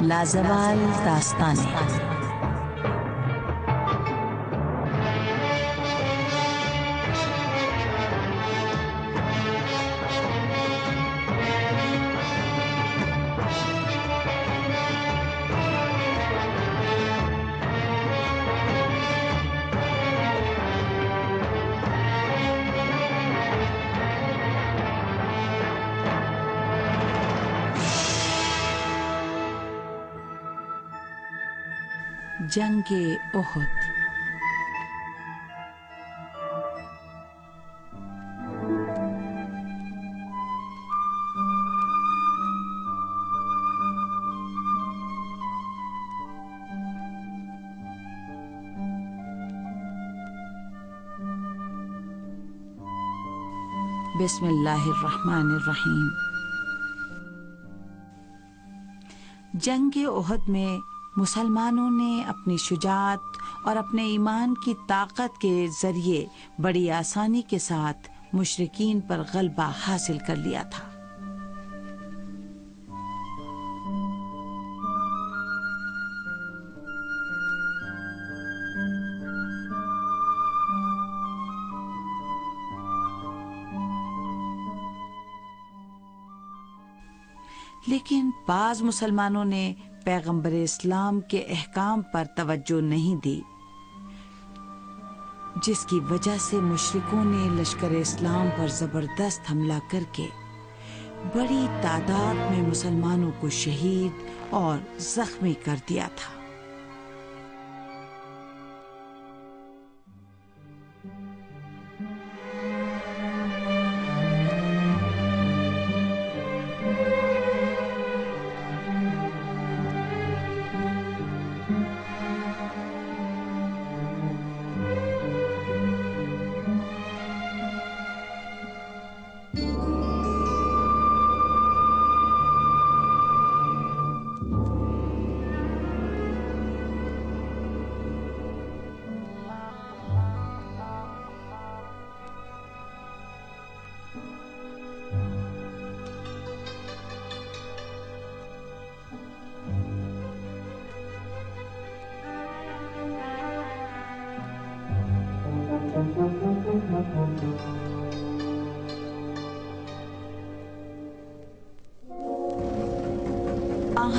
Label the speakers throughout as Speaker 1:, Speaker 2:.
Speaker 1: لازوال داستانیں جنگ احد۔ بسم اللہ الرحمن الرحیم۔ جنگ احد میں مسلمانوں نے اپنی شجاعت اور اپنے ایمان کی طاقت کے ذریعے بڑی آسانی کے ساتھ مشرکین پر غلبہ حاصل کر لیا تھا۔ لیکن بعض مسلمانوں نے پیغمبر اسلام کے احکام پر توجہ نہیں دی، جس کی وجہ سے مشرکوں نے لشکر اسلام پر زبردست حملہ کر کے بڑی تعداد میں مسلمانوں کو شہید اور زخمی کر دیا تھا۔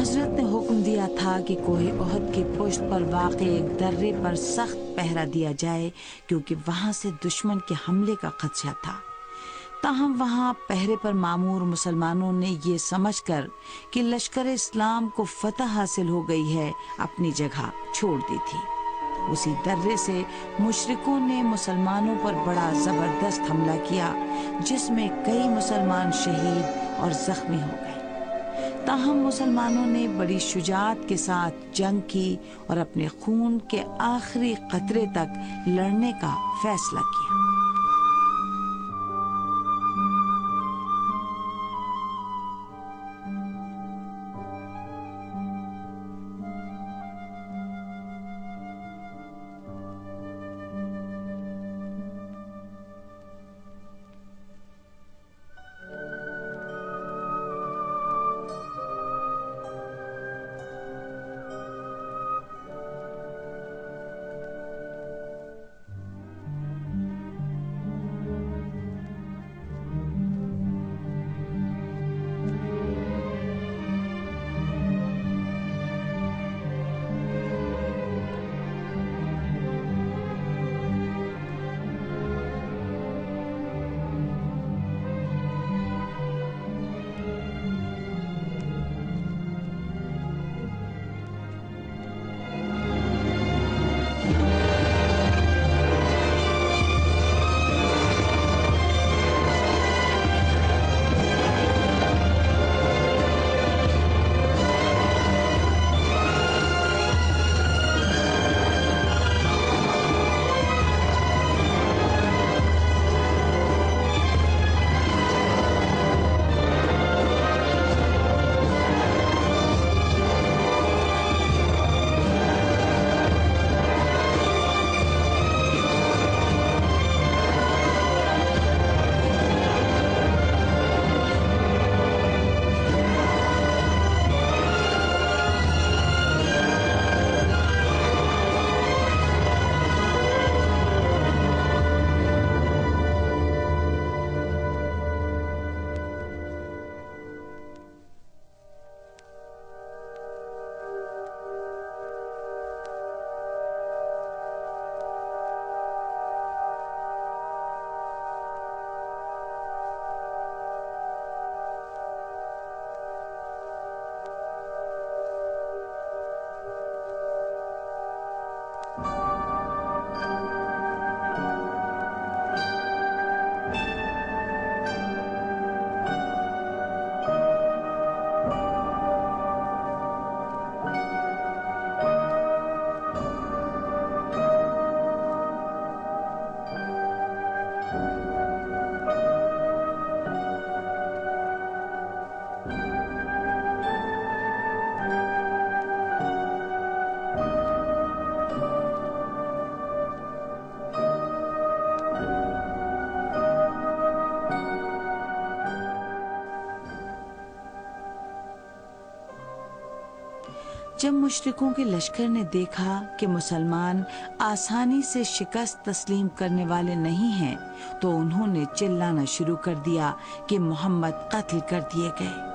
Speaker 1: حضرت نے حکم دیا تھا کہ کوہ احد کی پشت پر واقع ایک درے پر سخت پہرا دیا جائے، کیونکہ وہاں سے دشمن کے حملے کا خدشہ تھا۔ تاہم وہاں پہرے پر مامور مسلمانوں نے یہ سمجھ کر کہ لشکر اسلام کو فتح حاصل ہو گئی ہے، اپنی جگہ چھوڑ دی تھی۔ اسی درے سے مشرکوں نے مسلمانوں پر بڑا زبردست حملہ کیا، جس میں کئی مسلمان شہید اور زخمی ہو گئے۔ تاہم مسلمانوں نے بڑی شجاعت کے ساتھ جنگ کی اور اپنے خون کے آخری قطرے تک لڑنے کا فیصلہ کیا۔ جب مشرکوں کے لشکر نے دیکھا کہ مسلمان آسانی سے شکست تسلیم کرنے والے نہیں ہیں تو انہوں نے چلانا شروع کر دیا کہ محمد قتل کر دیے گئے۔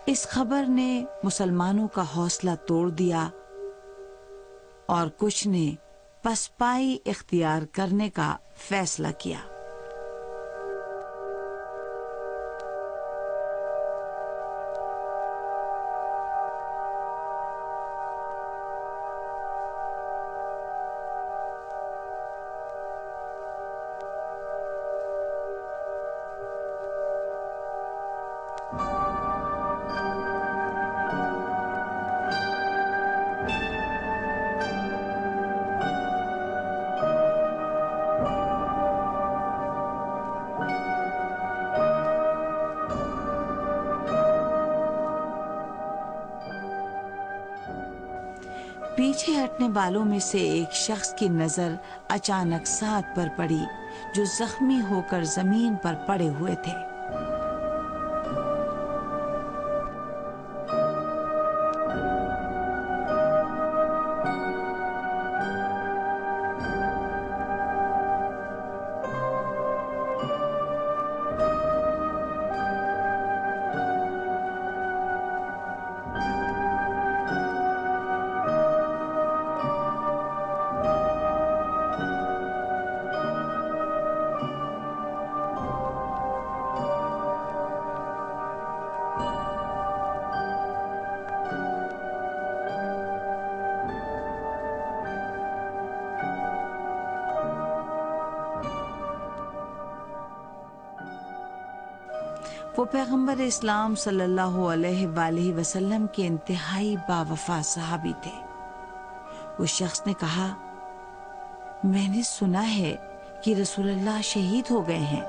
Speaker 1: اس خبر نے مسلمانوں کا حوصلہ توڑ دیا اور کچھ نے پسپائی اختیار کرنے کا فیصلہ کیا۔ پیچھے ہٹنے والوں میں سے ایک شخص کی نظر اچانک سعد پر پڑی جو زخمی ہو کر زمین پر پڑے ہوئے تھے۔ وہ پیغمبر اسلام صلی اللہ علیہ وآلہ وسلم کے انتہائی باوفا صحابی تھے۔ اس شخص نے کہا، میں نے سنا ہے کہ رسول اللہ شہید ہو گئے ہیں۔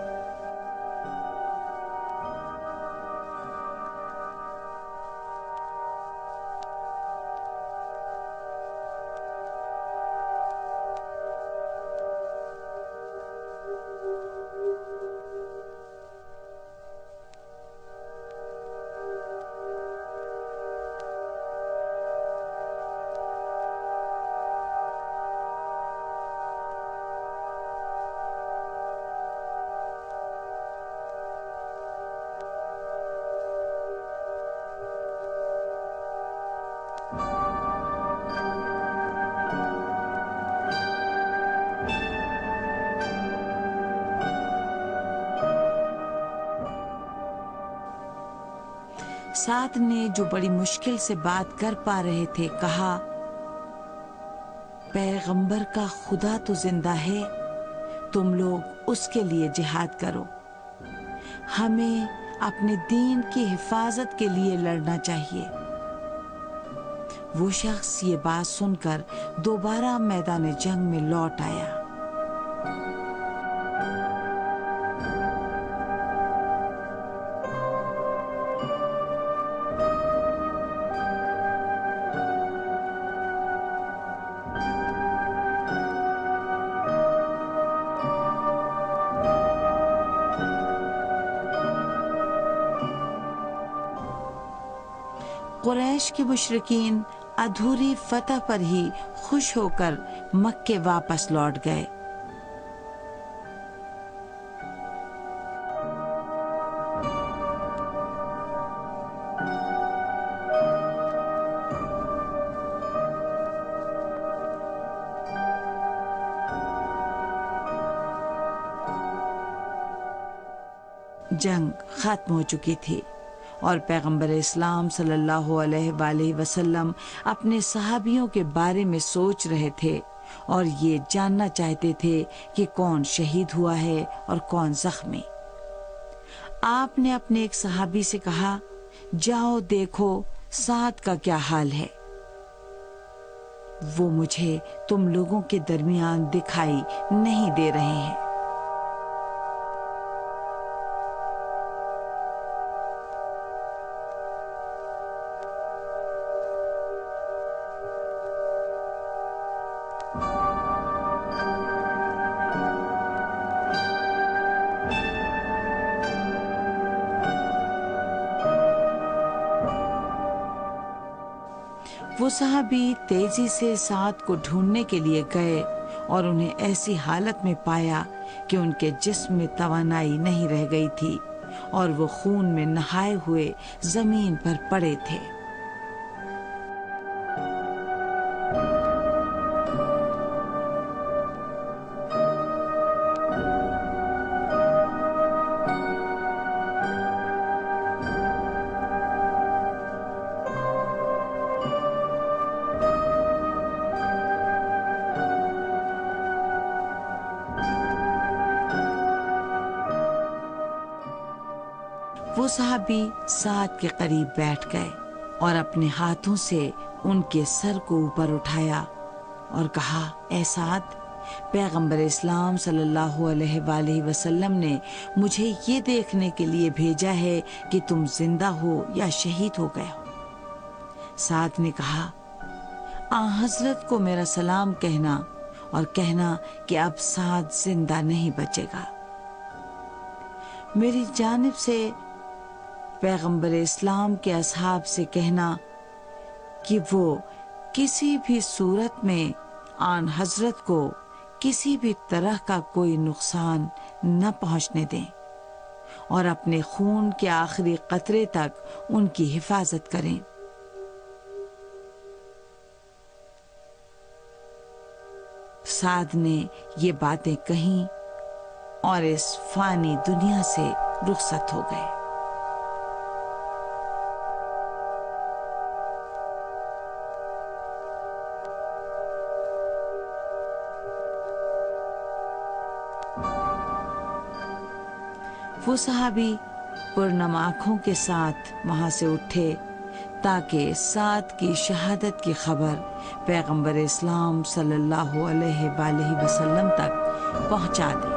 Speaker 1: سعد نے جو بڑی مشکل سے بات کر پا رہے تھے کہا، پیغمبر کا خدا تو زندہ ہے، تم لوگ اس کے لیے جہاد کرو، ہمیں اپنے دین کی حفاظت کے لیے لڑنا چاہیے۔ وہ شخص یہ بات سن کر دوبارہ میدان جنگ میں لوٹ آیا۔ قریش کے مشرکین ادھوری فتح پر ہی خوش ہو کر مکے واپس لوٹ گئے۔ جنگ ختم ہو چکی تھی اور پیغمبر اسلام صلی اللہ علیہ وآلہ وسلم اپنے صحابیوں کے بارے میں سوچ رہے تھے اور یہ جاننا چاہتے تھے کہ کون شہید ہوا ہے اور کون زخمی۔ آپ نے اپنے ایک صحابی سے کہا، جاؤ دیکھو سعد کا کیا حال ہے، وہ مجھے تم لوگوں کے درمیان دکھائی نہیں دے رہے ہیں۔ وہ صحابی تیزی سے سعد کو ڈھونڈنے کے لیے گئے اور انہیں ایسی حالت میں پایا کہ ان کے جسم میں توانائی نہیں رہ گئی تھی اور وہ خون میں نہائے ہوئے زمین پر پڑے تھے۔ وہ صحابی سعد کے قریب بیٹھ گئے اور اپنے ہاتھوں سے ان کے سر کو اوپر اٹھایا اور کہا، اے سعد، پیغمبر اسلام صلی اللہ علیہ وآلہ وسلم نے مجھے یہ دیکھنے کے لیے بھیجا ہے کہ تم زندہ ہو یا شہید ہو گئے ہو۔ سعد نے کہا، آن حضرت کو میرا سلام کہنا اور کہنا کہ اب سعد زندہ نہیں بچے گا۔ میری جانب سے پیغمبر اسلام کے اصحاب سے کہنا کہ وہ کسی بھی صورت میں آن حضرت کو کسی بھی طرح کا کوئی نقصان نہ پہنچنے دیں اور اپنے خون کے آخری قطرے تک ان کی حفاظت کریں۔ سعد نے یہ باتیں کہیں اور اس فانی دنیا سے رخصت ہو گئے۔ وہ صحابی پرنم آنکھوں کے ساتھ وہاں سے اٹھے تاکہ سعد کی شہادت کی خبر پیغمبر اسلام صلی اللہ علیہ وآلہ وسلم تک پہنچا دیں۔